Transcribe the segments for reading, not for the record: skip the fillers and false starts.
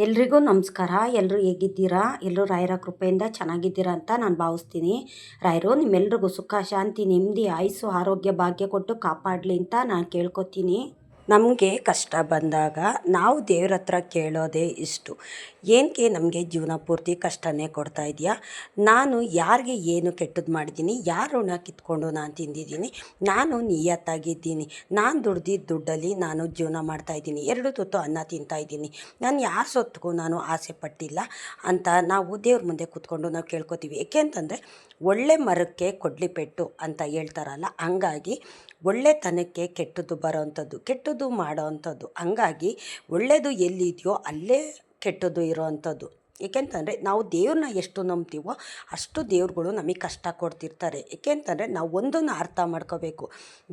ಎಲ್ರಿಗೂ ನಮಸ್ಕಾರ. ಎಲ್ಲರೂ ಹೇಗಿದ್ದೀರಾ? ಎಲ್ಲರೂ ರಾಯರ ಕೃಪೆಯಿಂದ ಚೆನ್ನಾಗಿದ್ದೀರಾ ಅಂತ ನಾನು ಭಾವಿಸ್ತೀನಿ. ರಾಯರು ನಿಮ್ಮೆಲ್ರಿಗೂ ಸುಖ, ಶಾಂತಿ, ನೆಮ್ಮದಿ, ಆಯುಸ್ಸು, ಆರೋಗ್ಯ, ಭಾಗ್ಯ ಕೊಟ್ಟು ಕಾಪಾಡಲಿ ಅಂತ ನಾನು ಕೇಳ್ಕೊತೀನಿ. ನಮಗೆ ಕಷ್ಟ ಬಂದಾಗ ನಾವು ದೇವ್ರ ಹತ್ರ ಕೇಳೋದೇ ಇಷ್ಟು, ಏನಕ್ಕೆ ನಮಗೆ ಜೀವನ ಪೂರ್ತಿ ಕಷ್ಟನೇ ಕೊಡ್ತಾ ಇದೆಯಾ? ನಾನು ಯಾರಿಗೆ ಏನು ಕೆಟ್ಟದ್ದು ಮಾಡಿದ್ದೀನಿ? ಯಾರ ಋಣ ಕಿತ್ಕೊಂಡು ನಾನು ತಿಂದಿದ್ದೀನಿ? ನಾನು ನಿಯತ್ತಾಗಿದ್ದೀನಿ, ನಾನು ದುಡ್ದಿದ್ದ ದುಡ್ಡಲ್ಲಿ ನಾನು ಜೀವನ ಮಾಡ್ತಾಯಿದ್ದೀನಿ, 2 ತುತ್ತು ಅನ್ನ ತಿಂತಾಯಿದ್ದೀನಿ, ನಾನು ಯಾರ ಸೊತ್ತಿಗೂ ನಾನು ಆಸೆ ಪಟ್ಟಿಲ್ಲ ಅಂತ ನಾವು ದೇವ್ರ ಮುಂದೆ ಕೂತ್ಕೊಂಡು ನಾವು ಕೇಳ್ಕೊತೀವಿ. ಏಕೆ ಅಂತಂದರೆ ಒಳ್ಳೆ ಮರಕ್ಕೆ ಕೊಡ್ಲಿ ಪೆಟ್ಟು ಅಂತ ಹೇಳ್ತಾರಲ್ಲ, ಹಂಗಾಗಿ ಒಳ್ಳೆತನಕ್ಕೆ ಕೆಟ್ಟದ್ದು ಬರೋವಂಥದ್ದು, ಕೆಟ್ಟದ್ದು ಮಾಡೋವಂಥದ್ದು, ಹಂಗಾಗಿ ಒಳ್ಳೆಯದು ಎಲ್ಲಿದೆಯೋ ಅಲ್ಲೇ ಕೆಟ್ಟದ್ದು ಇರೋವಂಥದ್ದು. ಏಕೆಂತಂದರೆ ನಾವು ದೇವ್ರನ್ನ ಎಷ್ಟು ನಂಬ್ತೀವೋ ಅಷ್ಟು ದೇವ್ರುಗಳು ನಮಗೆ ಕಷ್ಟ ಕೊಡ್ತಿರ್ತಾರೆ. ಏಕೆಂತಂದರೆ ನಾವು ಒಂದನ್ನು ಅರ್ಥ ಮಾಡ್ಕೋಬೇಕು,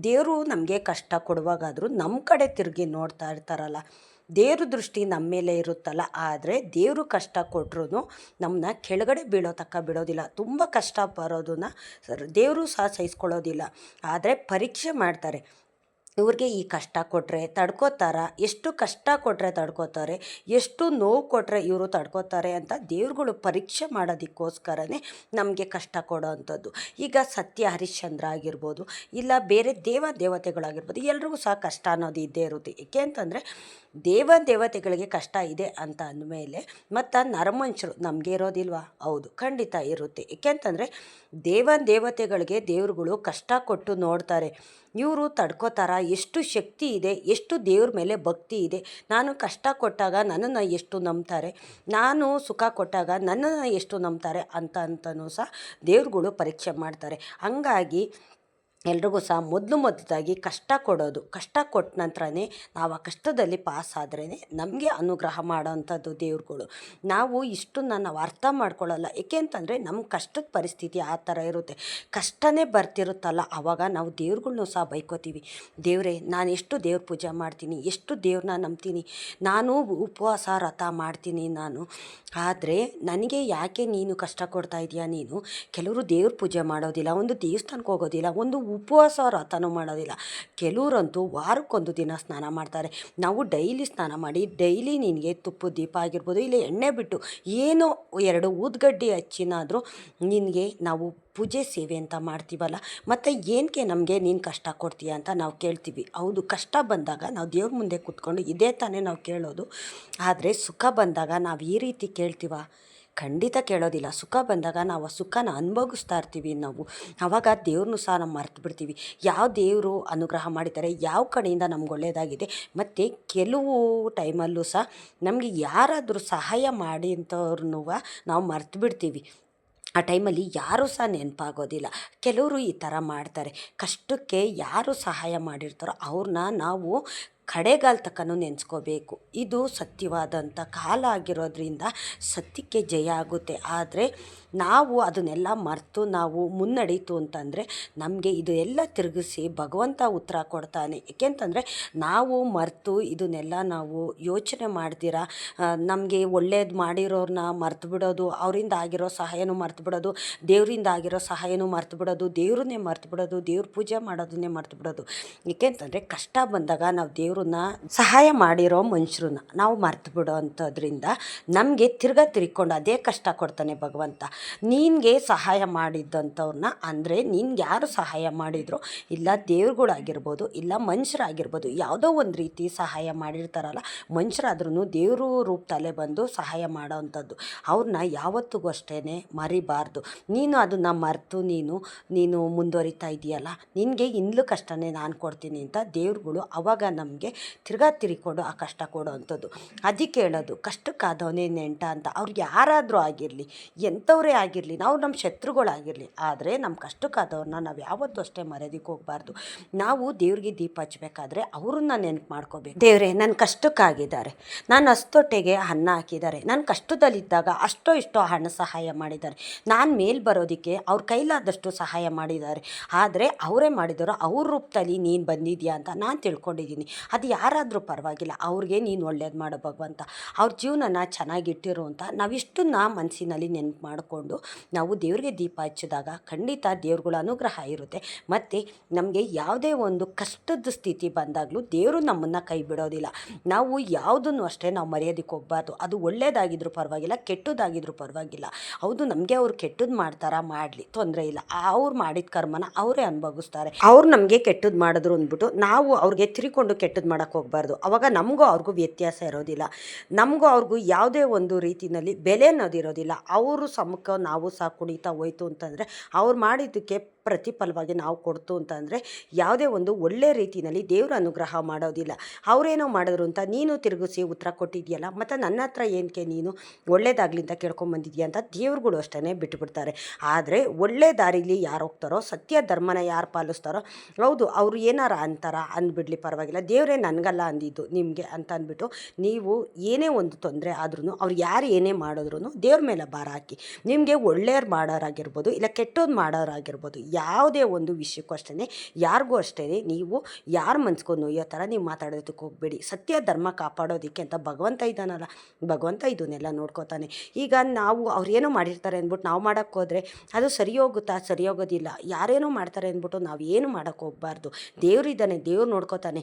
ದೇವರು ನಮಗೆ ಕಷ್ಟ ಕೊಡುವಾಗಾದರೂ ನಮ್ಮ ಕಡೆ ತಿರುಗಿ ನೋಡ್ತಾ ಇರ್ತಾರಲ್ಲ, ದೇವ್ರ ದೃಷ್ಟಿ ನಮ್ಮ ಮೇಲೆ ಇರುತ್ತಲ್ಲ. ಆದರೆ ದೇವರು ಕಷ್ಟ ಕೊಟ್ಟರು ನಮ್ಮನ್ನ ಕೆಳಗಡೆ ಬೀಳೋ ತಕ್ಕ ಬಿಡೋದಿಲ್ಲ. ತುಂಬ ಕಷ್ಟ ಬರೋದನ್ನ ದೇವರು ಸಹ ಸಹಿಸ್ಕೊಳ್ಳೋದಿಲ್ಲ, ಆದರೆ ಪರೀಕ್ಷೆ ಮಾಡ್ತಾರೆ. ಇವ್ರಿಗೆ ಈ ಕಷ್ಟ ಕೊಟ್ಟರೆ ತಡ್ಕೋತಾರ, ಎಷ್ಟು ಕಷ್ಟ ಕೊಟ್ಟರೆ ತಡ್ಕೋತಾರೆ, ಎಷ್ಟು ನೋವು ಕೊಟ್ಟರೆ ಇವರು ತಡ್ಕೋತಾರೆ ಅಂತ ದೇವ್ರುಗಳು ಪರೀಕ್ಷೆ ಮಾಡೋದಕ್ಕೋಸ್ಕರನೇ ನಮಗೆ ಕಷ್ಟ ಕೊಡೋ ಅಂಥದ್ದು. ಈಗ ಸತ್ಯ ಹರಿಶ್ಚಂದ್ರ ಆಗಿರ್ಬೋದು, ಇಲ್ಲ ಬೇರೆ ದೇವತೆಗಳಾಗಿರ್ಬೋದು, ಎಲ್ರಿಗೂ ಸಹ ಕಷ್ಟ ಅನ್ನೋದು ಇದ್ದೇ ಇರುತ್ತೆ. ಏಕೆ ಅಂತಂದರೆ ದೇವತೆಗಳಿಗೆ ಕಷ್ಟ ಇದೆ ಅಂತ ಅಂದಮೇಲೆ ಮತ್ತು ನರಮನುಷ್ಯರು ನಮಗೆ ಇರೋದಿಲ್ವಾ? ಹೌದು, ಖಂಡಿತ ಇರುತ್ತೆ. ಏಕೆಂತಂದರೆ ದೇವತೆಗಳಿಗೆ ದೇವ್ರುಗಳು ಕಷ್ಟ ಕೊಟ್ಟು ನೋಡ್ತಾರೆ, ಇವರು ತಡ್ಕೋತಾರ, ಎಷ್ಟು ಶಕ್ತಿ ಇದೆ, ಎಷ್ಟು ದೇವ್ರ ಮೇಲೆ ಭಕ್ತಿ ಇದೆ, ನಾನು ಕಷ್ಟ ಕೊಟ್ಟಾಗ ನನ್ನನ್ನು ಎಷ್ಟು ನಂಬ್ತಾರೆ, ನಾನು ಸುಖ ಕೊಟ್ಟಾಗ ನನ್ನನ್ನು ಎಷ್ಟು ನಂಬ್ತಾರೆ ಅಂತನೂ ಸಹ ದೇವ್ರುಗಳು ಪರೀಕ್ಷೆ ಮಾಡ್ತಾರೆ. ಹಂಗಾಗಿ ಎಲ್ರಿಗೂ ಸಹ ಮೊದಲಾಗಿ ಕಷ್ಟ ಕೊಡೋದು, ಕಷ್ಟ ಕೊಟ್ಟ ನಂತರನೇ ನಾವು ಆ ಕಷ್ಟದಲ್ಲಿ ಪಾಸ್ ಆದ್ರೇ ನಮಗೆ ಅನುಗ್ರಹ ಮಾಡೋವಂಥದ್ದು ದೇವ್ರುಗಳು. ನಾವು ಇಷ್ಟನ್ನು ನಾವು ಅರ್ಥ ಮಾಡ್ಕೊಳ್ಳಲ್ಲ. ಏಕೆ ಅಂತಂದರೆ ನಮ್ಮ ಕಷ್ಟದ ಪರಿಸ್ಥಿತಿ ಆ ಥರ ಇರುತ್ತೆ. ಕಷ್ಟನೇ ಬರ್ತಿರುತ್ತಲ್ಲ, ಆವಾಗ ನಾವು ದೇವ್ರುಗಳ್ನೂ ಸಹ ಬೈಕೋತೀವಿ. ದೇವರೇ, ನಾನು ಎಷ್ಟು ದೇವ್ರ ಪೂಜೆ ಮಾಡ್ತೀನಿ, ಎಷ್ಟು ದೇವ್ರನ್ನ ನಂಬ್ತೀನಿ, ನಾನು ಉಪವಾಸ ವ್ರತ ಮಾಡ್ತೀನಿ ನಾನು, ಆದರೆ ನನಗೆ ಯಾಕೆ ನೀನು ಕಷ್ಟ ಕೊಡ್ತಾ ಇದೆಯಾ? ನೀನು ಕೆಲವರು ದೇವ್ರ ಪೂಜೆ ಮಾಡೋದಿಲ್ಲ, ಒಂದು ದೇವಸ್ಥಾನಕ್ಕೆ ಹೋಗೋದಿಲ್ಲ, ಒಂದು ಉಪವಾಸ ವ್ರತನೂ ಮಾಡೋದಿಲ್ಲ, ಕೆಲವರಂತೂ ವಾರಕ್ಕೊಂದು ದಿನ ಸ್ನಾನ ಮಾಡ್ತಾರೆ. ನಾವು ಡೈಲಿ ಸ್ನಾನ ಮಾಡಿ, ಡೈಲಿ ನಿನಗೆ ತುಪ್ಪದ ದೀಪ ಆಗಿರ್ಬೋದು, ಇಲ್ಲ ಎಣ್ಣೆ ಬಿಟ್ಟು ಏನೋ 2 ಊದ್ಗಡ್ಡಿ ಹಚ್ಚಿನಾದರೂ ನಿನಗೆ ನಾವು ಪೂಜೆ ಸೇವೆ ಅಂತ ಮಾಡ್ತೀವಲ್ಲ, ಮತ್ತು ಏನಕ್ಕೆ ನಮಗೆ ನೀನು ಕಷ್ಟ ಕೊಡ್ತೀಯ ಅಂತ ನಾವು ಕೇಳ್ತೀವಿ. ಹೌದು, ಕಷ್ಟ ಬಂದಾಗ ನಾವು ದೇವ್ರ ಮುಂದೆ ಕೂತ್ಕೊಂಡು ಇದೇ ತಾನೇ ನಾವು ಕೇಳೋದು. ಆದರೆ ಸುಖ ಬಂದಾಗ ನಾವು ಈ ರೀತಿ ಕೇಳ್ತೀವ? ಖಂಡಿತ ಕೇಳೋದಿಲ್ಲ. ಸುಖ ಬಂದಾಗ ನಾವು ಆ ಸುಖನ ಅನುಭವಿಸ್ತಾ ಇರ್ತೀವಿ ನಾವು. ಆವಾಗ ದೇವ್ರನ್ನೂ ಸಹ ನಾವು ಮರ್ತು ಬಿಡ್ತೀವಿ. ಯಾವ ದೇವರು ಅನುಗ್ರಹ ಮಾಡಿದ್ದಾರೆ, ಯಾವ ಕಡೆಯಿಂದ ನಮ್ಗೆ ಒಳ್ಳೆಯದಾಗಿದೆ, ಮತ್ತು ಕೆಲವು ಟೈಮಲ್ಲೂ ಸಹ ನಮಗೆ ಯಾರಾದರೂ ಸಹಾಯ ಮಾಡಿ ಅಂಥವ್ರನ್ನೂ ನಾವು ಮರ್ತು ಬಿಡ್ತೀವಿ. ಆ ಟೈಮಲ್ಲಿ ಯಾರೂ ಸಹ ನೆನಪಾಗೋದಿಲ್ಲ. ಕೆಲವರು ಈ ಥರ ಮಾಡ್ತಾರೆ, ಕಷ್ಟಕ್ಕೆ ಯಾರು ಸಹಾಯ ಮಾಡಿರ್ತಾರೋ ಅವ್ರನ್ನ ನಾವು ಕಡೆಗಾಲ ತಕ್ಕನೂ ನೆನೆಸ್ಕೋಬೇಕು. ಇದು ಸತ್ಯವಾದಂಥ ಕಾಲ ಆಗಿರೋದ್ರಿಂದ ಸತ್ಯಕ್ಕೆ ಜಯ ಆಗುತ್ತೆ. ಆದರೆ ನಾವು ಅದನ್ನೆಲ್ಲ ಮರೆತು ನಾವು ಮುನ್ನಡೀತು ಅಂತಂದರೆ ನಮಗೆ ಇದು ಎಲ್ಲ ತಿರುಗಿಸಿ ಭಗವಂತ ಉತ್ತರ ಕೊಡ್ತಾನೆ. ಏಕೆಂತಂದರೆ ನಾವು ಮರೆತು ಇದನ್ನೆಲ್ಲ ನಾವು ಯೋಚನೆ ಮಾಡ್ದಿರ ನಮಗೆ ಒಳ್ಳೇದು ಮಾಡಿರೋರನ್ನ ಮರ್ತು ಬಿಡೋದು, ಅವರಿಂದ ಆಗಿರೋ ಸಹಾಯನೂ ಮರ್ತು ಬಿಡೋದು, ದೇವರಿಂದ ಆಗಿರೋ ಸಹಾಯನೂ ಮರ್ತು ಬಿಡೋದು, ದೇವ್ರನ್ನೇ ಮರ್ತು ಬಿಡೋದು, ದೇವ್ರ ಪೂಜೆ ಮಾಡೋದನ್ನೇ ಮರ್ತು ಬಿಡೋದು. ಏಕೆಂತಂದರೆ ಕಷ್ಟ ಬಂದಾಗ ನಾವು ದೇವ್ರನ್ನ ಸಹಾಯ ಮಾಡಿರೋ ಮನುಷ್ಯರನ್ನ ನಾವು ಮರ್ತು ಬಿಡೋ ಅಂಥದ್ರಿಂದ ನಮಗೆ ತಿರ್ಕೊಂಡು ಅದೇ ಕಷ್ಟ ಕೊಡ್ತಾನೆ ಭಗವಂತ. ನಿನಗೆ ಸಹಾಯ ಮಾಡಿದ್ದಂಥವ್ರನ್ನ, ಅಂದರೆ ನಿನ್ಗೆ ಯಾರು ಸಹಾಯ ಮಾಡಿದ್ರು, ಇಲ್ಲ ದೇವ್ರುಗಳಾಗಿರ್ಬೋದು, ಇಲ್ಲ ಮನುಷ್ಯರಾಗಿರ್ಬೋದು, ಯಾವುದೋ ಒಂದು ರೀತಿ ಸಹಾಯ ಮಾಡಿರ್ತಾರಲ್ಲ, ಮನುಷ್ಯರಾದ್ರೂ ದೇವರು ರೂಪದಲ್ಲೇ ಬಂದು ಸಹಾಯ ಮಾಡೋ ಅಂಥದ್ದು. ಅವ್ರನ್ನ ಯಾವತ್ತಿಗೂ ಅಷ್ಟೇ ಮರಿಬಾರ್ದು. ನೀನು ಅದನ್ನು ಮರೆತು ನೀನು ಮುಂದುವರಿತಾ ಇದೆಯಲ್ಲ, ನಿನಗೆ ಇನ್ನೂ ಕಷ್ಟನೇ ನಾನು ಕೊಡ್ತೀನಿ ಅಂತ ದೇವ್ರುಗಳು ಅವಾಗ ನಮಗೆ ತಿರ್ಕೊಂಡು ಆ ಕಷ್ಟ ಕೊಡೋ ಅಂಥದ್ದು. ಅದಕ್ಕೆ ಹೇಳೋದು, ಕಷ್ಟಕ್ಕಾದವನೇ ನೆಂಟ ಅಂತ. ಅವ್ರಿಗೆ ಯಾರಾದರೂ ಆಗಿರಲಿ, ಎಂಥವರೇ ಆಗಿರಲಿ, ನಾವು ನಮ್ಮ ಶತ್ರುಗಳಾಗಿರಲಿ, ಆದರೆ ನಮ್ಮ ಕಷ್ಟಕ್ಕಾದವ್ರನ್ನ ನಾವು ಯಾವತ್ತೂ ಅಷ್ಟೇ ಮರೆಯೋದಕ್ಕೆ ಹೋಗಬಾರ್ದು. ನಾವು ದೇವ್ರಿಗೆ ದೀಪ ಹಚ್ಚಬೇಕಾದ್ರೆ ಅವ್ರನ್ನ ನೆನಪು ಮಾಡ್ಕೋಬೇಕು. ದೇವರೇ, ನನ್ನ ಕಷ್ಟಕ್ಕಾಗಿದ್ದಾರೆ, ನಾನು ಹಸ್ತೊಟ್ಟೆಗೆ ಅನ್ನ ಹಾಕಿದ್ದಾರೆ, ನಾನು ಕಷ್ಟದಲ್ಲಿದ್ದಾಗ ಅಷ್ಟೋ ಇಷ್ಟೋ ಹಣ ಸಹಾಯ ಮಾಡಿದ್ದಾರೆ, ನಾನು ಮೇಲೆ ಬರೋದಕ್ಕೆ ಅವ್ರ ಕೈಲಾದಷ್ಟು ಸಹಾಯ ಮಾಡಿದ್ದಾರೆ, ಆದರೆ ಅವರೇ ಮಾಡಿದಾರೋ ಅವ್ರ ರೂಪದಲ್ಲಿ ನೀನು ಬಂದಿದ್ಯಾ ಅಂತ ನಾನು ತಿಳ್ಕೊಂಡಿದ್ದೀನಿ. ಅದು ಯಾರಾದರೂ ಪರವಾಗಿಲ್ಲ, ಅವ್ರಿಗೆ ನೀನು ಒಳ್ಳೇದು ಮಾಡೋ ಭಗವಂತ, ಅವ್ರ ಜೀವನನ ಚೆನ್ನಾಗಿಟ್ಟಿರು ಅಂತ ನಾವಿಷ್ಟನ್ನ ಮನಸ್ಸಿನಲ್ಲಿ ನೆನಪು ಮಾಡಿಕೊಂಡು ನಾವು ದೇವ್ರಿಗೆ ದೀಪ ಹಚ್ಚಿದಾಗ ಖಂಡಿತ ದೇವ್ರುಗಳ ಅನುಗ್ರಹ ಇರುತ್ತೆ. ಮತ್ತು ನಮಗೆ ಯಾವುದೇ ಒಂದು ಕಷ್ಟದ ಸ್ಥಿತಿ ಬಂದಾಗಲೂ ದೇವರು ನಮ್ಮನ್ನು ಕೈ ಬಿಡೋದಿಲ್ಲ. ನಾವು ಯಾವುದನ್ನು ಅಷ್ಟೇ ನಾವು ಮರೆಯೋದಕ್ಕೆ ಹೋಗಬಾರ್ದು. ಅದು ಒಳ್ಳೇದಾಗಿದ್ರೂ ಪರವಾಗಿಲ್ಲ, ಕೆಟ್ಟದಾಗಿದ್ರೂ ಪರವಾಗಿಲ್ಲ. ಹೌದು, ನಮಗೆ ಅವ್ರು ಕೆಟ್ಟದ್ದು ಮಾಡ್ತಾರಾ, ಮಾಡಲಿ, ತೊಂದರೆ ಇಲ್ಲ. ಅವ್ರು ಮಾಡಿದ ಕರ್ಮನ ಅವರೇ ಅನುಭವಿಸ್ತಾರೆ. ಅವ್ರು ನಮಗೆ ಕೆಟ್ಟದ್ದು ಮಾಡಿದ್ರು ಅಂದ್ಬಿಟ್ಟು ನಾವು ಅವ್ರಿಗೆ ತಿರ್ಕೊಂಡು ಕೆಟ್ಟದ್ದು ಮಾಡೋಕ್ಕೆ ಹೋಗಬಾರ್ದು. ಅವಾಗ ನಮಗೂ ಅವ್ರಿಗೂ ವ್ಯತ್ಯಾಸ ಇರೋದಿಲ್ಲ. ನಮಗೂ ಅವ್ರಿಗೂ ಯಾವುದೇ ಒಂದು ರೀತಿಯಲ್ಲಿ ಬೆಲೆ ಅನ್ನೋದಿರೋದಿಲ್ಲ. ಅವರು ಸಮಕ್ಕೆ ನಾವು ಸಹ ಕುಣಿತಾ ಹೋಯ್ತು ಅಂತಂದರೆ ಅವ್ರು ಮಾಡಿದ್ದಕ್ಕೆ ಪ್ರತಿಫಲವಾಗಿ ನಾವು ಕೊಡ್ತು ಅಂತಂದರೆ ಯಾವುದೇ ಒಂದು ಒಳ್ಳೆ ರೀತಿಯಲ್ಲಿ ದೇವ್ರ ಅನುಗ್ರಹ ಮಾಡೋದಿಲ್ಲ. ಅವರೇನೋ ಮಾಡಿದ್ರು ಅಂತ ನೀನು ತಿರುಗಿಸಿ ಉತ್ತರ ಕೊಟ್ಟಿದೆಯಲ್ಲ, ಮತ್ತು ನನ್ನ ಹತ್ರ ಏನಕ್ಕೆ ನೀನು ಒಳ್ಳೇದಾಗಲಿ ಅಂತ ಕೇಳ್ಕೊಂಬಂದಿದ್ಯಾ ಅಂತ ದೇವ್ರುಗಳು ಅಷ್ಟೇ ಬಿಟ್ಟುಬಿಡ್ತಾರೆ. ಆದರೆ ಒಳ್ಳೆ ದಾರಿಲಿ ಯಾರು ಹೋಗ್ತಾರೋ, ಸತ್ಯ ಧರ್ಮನ ಯಾರು ಪಾಲಿಸ್ತಾರೋ, ಹೌದು ಅವರು ಏನಾರ ಅಂದ್ಬಿಡ್ಲಿ ಪರವಾಗಿಲ್ಲ, ದೇವರೇ ನನಗಲ್ಲ ಅಂದಿದ್ದು ನಿಮಗೆ ಅಂತ ಅಂದ್ಬಿಟ್ಟು ನೀವು ಏನೇ ಒಂದು ತೊಂದರೆ ಆದ್ರೂ ಅವ್ರು ಯಾರು ಏನೇ ಮಾಡಿದ್ರು ದೇವ್ರ ಮೇಲೆ ಭಾರ ಹಾಕಿ. ನಿಮಗೆ ಒಳ್ಳೆಯವ್ರು ಮಾಡೋರಾಗಿರ್ಬೋದು, ಇಲ್ಲ ಕೆಟ್ಟೋದು ಮಾಡೋರಾಗಿರ್ಬೋದು, ಯಾವುದೇ ಒಂದು ವಿಷಯಕ್ಕೂ ಅಷ್ಟೇ, ಯಾರಿಗೂ ಅಷ್ಟೇ ನೀವು ಯಾರ ಮನ್ಸ್ಗೂ ನೋಯೋ ಥರ ನೀವು ಮಾತಾಡೋದಕ್ಕೆ ಹೋಗಬೇಡಿ. ಸತ್ಯ ಧರ್ಮ ಕಾಪಾಡೋದಕ್ಕೆ ಅಂತ ಭಗವಂತ ಇದ್ದಾನಲ್ಲ, ಭಗವಂತ ಇದನ್ನೆಲ್ಲ ನೋಡ್ಕೋತಾನೆ. ಈಗ ನಾವು ಅವ್ರೇನೋ ಮಾಡಿರ್ತಾರೆ ಅಂದ್ಬಿಟ್ಟು ನಾವು ಮಾಡೋಕ್ಕೋದ್ರೆ ಅದು ಸರಿ ಹೋಗುತ್ತಾ? ಸರಿ ಹೋಗೋದಿಲ್ಲ. ಯಾರೇನೋ ಮಾಡ್ತಾರೆ ಅಂದ್ಬಿಟ್ಟು ನಾವು ಏನು ಮಾಡೋಕ್ಕೆ ಹೋಗಬಾರ್ದು. ದೇವರಿದ್ದಾನೆ, ದೇವ್ರು ನೋಡ್ಕೋತಾನೆ.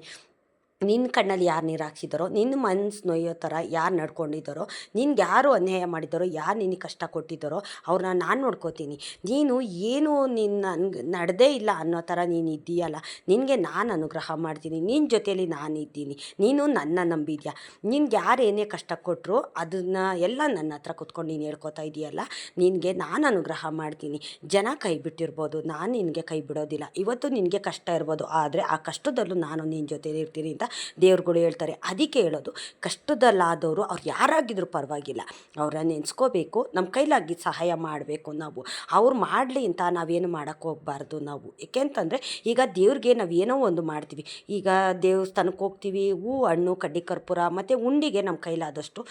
ನಿನ್ನ ಕಣ್ಣಲ್ಲಿ ಯಾರು ನೀರು ಹಾಕ್ಸಿದಾರೋ, ನಿನ್ನ ಮನಸ್ಸು ನೋಯೋ ಥರ ಯಾರು ನಡ್ಕೊಂಡಿದ್ದಾರೋ, ನಿನ್ಗೆ ಯಾರು ಅನ್ಯಾಯ ಮಾಡಿದ್ದಾರೋ, ಯಾರು ನಿನಗೆ ಕಷ್ಟ ಕೊಟ್ಟಿದ್ದಾರೋ ಅವ್ರನ್ನ ನಾನು ನೋಡ್ಕೋತೀನಿ. ನೀನು ಏನು ನನಗೆ ನಡೆದೇ ಇಲ್ಲ ಅನ್ನೋ ಥರ ನೀನು ಇದ್ದೀಯಲ್ಲ, ನಿನಗೆ ನಾನು ಅನುಗ್ರಹ ಮಾಡ್ತೀನಿ. ನಿನ್ನ ಜೊತೆಯಲ್ಲಿ ನಾನು ಇದ್ದೀನಿ. ನೀನು ನನ್ನ ನಂಬಿದ್ಯಾ. ನಿನ್ಗೆ ಯಾರು ಏನೇ ಕಷ್ಟ ಕೊಟ್ಟರು ಅದನ್ನು ಎಲ್ಲ ನನ್ನ ಹತ್ರ ಕೂತ್ಕೊಂಡು ನೀನು ಹೇಳ್ಕೊತಾ ಇದೆಯಲ್ಲ, ನಿನಗೆ ನಾನು ಅನುಗ್ರಹ ಮಾಡ್ತೀನಿ. ಜನ ಕೈ ಬಿಟ್ಟಿರ್ಬೋದು, ನಾನು ನಿನಗೆ ಕೈ ಬಿಡೋದಿಲ್ಲ. ಇವತ್ತು ನಿನಗೆ ಕಷ್ಟ ಇರ್ಬೋದು, ಆದರೆ ಆ ಕಷ್ಟದಲ್ಲೂ ನಾನು ನಿನ್ನ ಜೊತೆಲಿ ಇರ್ತೀನಿ ಅಂತ ದೇವ್ರುಗಳು ಹೇಳ್ತಾರೆ. ಅದಕ್ಕೆ ಹೇಳೋದು, ಕಷ್ಟದಲ್ಲಾದವರು ಅವ್ರು ಯಾರಾಗಿದ್ರೂ ಪರವಾಗಿಲ್ಲ, ಅವ್ರನ್ನ ನೆನೆಸ್ಕೋಬೇಕು, ನಮ್ಮ ಕೈಲಾಗಿ ಸಹಾಯ ಮಾಡಬೇಕು. ನಾವು ಅವ್ರು ಮಾಡಲಿ ಅಂತ ನಾವೇನು ಮಾಡೋಕ್ಕೆ ಹೋಗಬಾರ್ದು. ನಾವು ಏಕೆಂತಂದರೆ ಈಗ ದೇವ್ರಿಗೆ ನಾವು ಏನೋ ಒಂದು ಮಾಡ್ತೀವಿ. ಈಗ ದೇವಸ್ಥಾನಕ್ಕೆ ಹೋಗ್ತೀವಿ, ಹೂ ಹಣ್ಣು ಕಡ್ಡಿ ಕರ್ಪೂರ ಮತ್ತು ಉಂಡಿಗೆ ನಮ್ಮ ಕೈಲಾದಷ್ಟು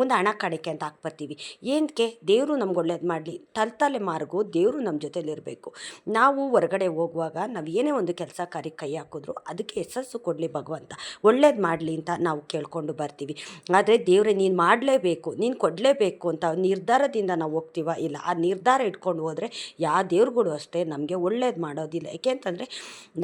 ಒಂದು ಹಣ ಕಾಣಿಕೆ ಅಂತ ಹಾಕ್ಬರ್ತೀವಿ. ಏನಕ್ಕೆ? ದೇವರು ನಮ್ಗೆ ಒಳ್ಳೇದು ಮಾಡಲಿ, ತಲೆಮಾರಿಗೂ ದೇವರು ನಮ್ಮ ಜೊತೆಲಿರಬೇಕು. ನಾವು ಹೊರಗಡೆ ಹೋಗುವಾಗ ನಾವು ಏನೇ ಒಂದು ಕೆಲಸ ಕಾರ್ಯಕ್ಕೆ ಕೈ ಹಾಕಿದ್ರು ಅದಕ್ಕೆ ಯಶಸ್ಸು ಕೊಡಲಿ ಭಗವಂತ, ಒಳ್ಳೇದು ಮಾಡಲಿ ಅಂತ ನಾವು ಕೇಳ್ಕೊಂಡು ಬರ್ತೀವಿ. ಆದರೆ ದೇವರೇ ನೀನು ಮಾಡಲೇಬೇಕು, ನೀನು ಕೊಡಲೇಬೇಕು ಅಂತ ನಿರ್ಧಾರದಿಂದ ನಾವು ಹೋಗ್ತೀವ? ಇಲ್ಲ. ಆ ನಿರ್ಧಾರ ಇಟ್ಕೊಂಡು ಹೋದರೆ ಯಾವ ದೇವ್ರುಗಳು ಅಷ್ಟೇ ನಮಗೆ ಒಳ್ಳೇದು ಮಾಡೋದಿಲ್ಲ. ಏಕೆಂತಂದರೆ